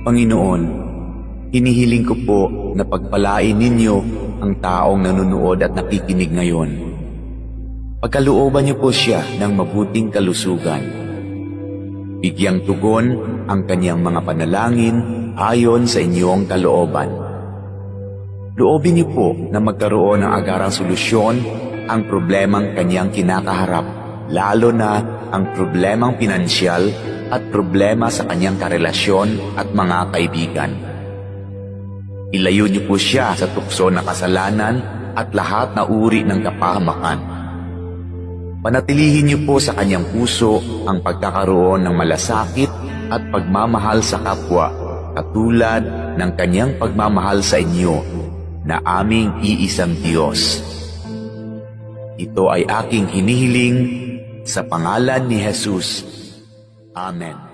Panginoon, hinihiling ko po na pagpalain ninyo ang taong nanonood at nakikinig ngayon. Pagkalooban niyo po siya ng mabuting kalusugan. Bigyang tugon ang kanyang mga panalangin ayon sa inyong kalooban. Loobin niyo po na magkaroon ng agarang solusyon ang problemang kanyang kinakaharap, lalo na ang problemang pinansyal at problema sa kanyang karelasyon at mga kaibigan. Ilayo niyo po siya sa tukso ng kasalanan at lahat na uri ng kapahamakan. Panatilihin niyo po sa kanyang puso ang pagkakaroon ng malasakit at pagmamahal sa kapwa, katulad ng kanyang pagmamahal sa inyo na aming iisang Diyos. Ito ay aking hinihiling sa pangalan ni Jesus. Amen.